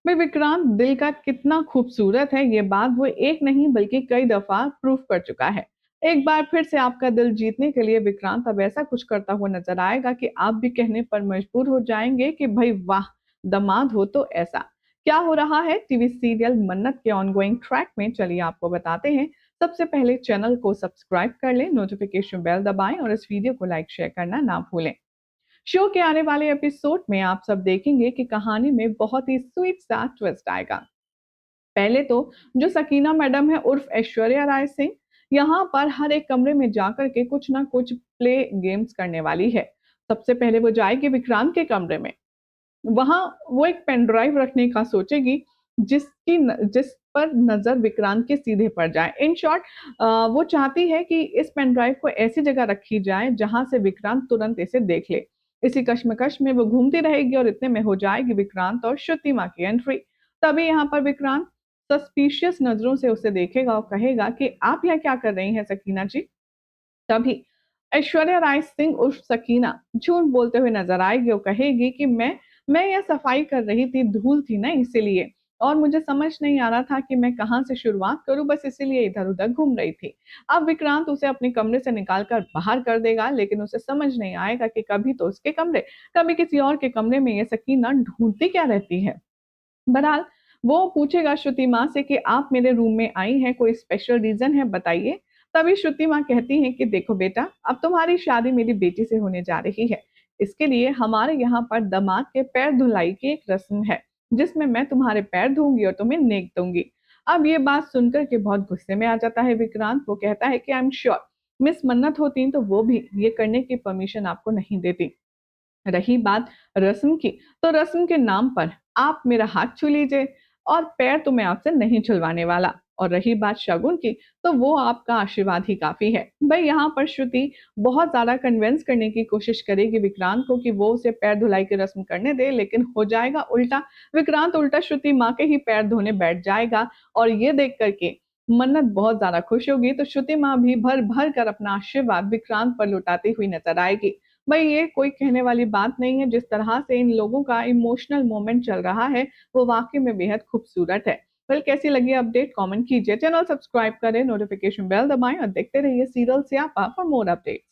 भाई विक्रांत दिल का कितना खूबसूरत है, ये बात वो एक नहीं बल्कि कई दफा प्रूफ कर चुका है। एक बार फिर से आपका दिल जीतने के लिए विक्रांत अब ऐसा कुछ करता हुआ नजर आएगा कि आप भी कहने पर मजबूर हो जाएंगे कि भाई वाह, दामाद हो तो ऐसा। क्या हो रहा है टीवी सीरियल मन्नत के ऑनगोइंग ट्रैक में, चलिए आपको बताते हैं। सबसे पहले चैनल को सब्सक्राइब कर लें, नोटिफिकेशन बेल दबाएं और इस वीडियो को लाइक शेयर करना ना भूलें। शो के आने वाले एपिसोड में आप सब देखेंगे कि कहानी में बहुत ही स्वीट सा ट्विस्ट आएगा। पहले तो जो सकीना मैडम है उर्फ ऐश्वर्या राय सिंह, यहाँ पर हर एक कमरे में जाकर के कुछ ना कुछ प्ले गेम्स करने वाली है। सबसे पहले वो जाएगी विक्रांत के कमरे में। वहां वो एक पेन ड्राइव रखने का सोचेगी, जिस पर नजर विक्रांत के सीधे पड़ जाए। इन शॉर्ट, वो चाहती है कि इस पेन ड्राइव को ऐसी जगह रखी जाए जहां से विक्रांत तुरंत इसे देख ले। इसी कश्मकश में वो घूमती रहेगी और इतने में हो जाएगी विक्रांत और श्रुति माँ की एंट्री। तभी यहाँ पर विक्रांत सस्पिशियस नजरों से उसे देखेगा और कहेगा कि आप यहाँ क्या कर रही हैं सकीना जी। तभी ऐश्वर्या राय सिंह उर्फ सकीना झूठ बोलते हुए नजर आएगी और कहेगी कि मैं यह सफाई कर रही थी, धूल थी ना इसीलिए, और मुझे समझ नहीं आ रहा था कि मैं कहाँ से शुरुआत करूं, बस इसीलिए इधर उधर घूम रही थी। अब विक्रांत उसे अपने कमरे से निकाल कर बाहर कर देगा, लेकिन उसे समझ नहीं आएगा कि कभी तो उसके कमरे, कभी किसी और के कमरे में ये सकीना ढूंढती क्या रहती है। बहरहाल वो पूछेगा श्रुति माँ से कि आप मेरे रूम में आई हैं, कोई स्पेशल रीजन है बताइए। तभी श्रुति माँ कहती हैं कि देखो बेटा, अब तुम्हारी शादी मेरी बेटी से होने जा रही है। इसके लिए हमारे यहाँ पर दामाद के पैर धुलाई की एक रस्म है, जिसमें मैं तुम्हारे पैर धोऊंगी और तुम्हें नेक दूंगी। अब ये बात सुनकर के बहुत गुस्से में आ जाता है विक्रांत। वो कहता है कि आई एम श्योर मिस मन्नत होती तो वो भी ये करने की परमिशन आपको नहीं देती। रही बात रस्म की, तो रस्म के नाम पर आप मेरा हाथ छू लीजिए, और पैर तो मैं आपसे नहीं छुलवाने वाला। और रही बात शगुन की, तो वो आपका आशीर्वाद ही काफी है। भाई यहाँ पर श्रुति बहुत ज्यादा कन्विंस करने की कोशिश करेगी विक्रांत को कि वो उसे पैर धुलाई की रस्म करने दे, लेकिन हो जाएगा उल्टा। विक्रांत उल्टा श्रुति माँ के ही पैर धोने बैठ जाएगा, और ये देख करके मन्नत बहुत ज्यादा खुश होगी, तो श्रुति माँ भी भर भर कर अपना आशीर्वाद विक्रांत पर लुटाती हुई नजर आएगी। भाई ये कोई कहने वाली बात नहीं है, जिस तरह से इन लोगों का इमोशनल मोमेंट चल रहा है वो वाकई में बेहद खूबसूरत है। वेल, कैसी लगी अपडेट कमेंट कीजिए, चैनल सब्सक्राइब करें, नोटिफिकेशन बेल दबाएं और देखते रहिए सीरियल स्यापा फॉर मोर अपडेट्स।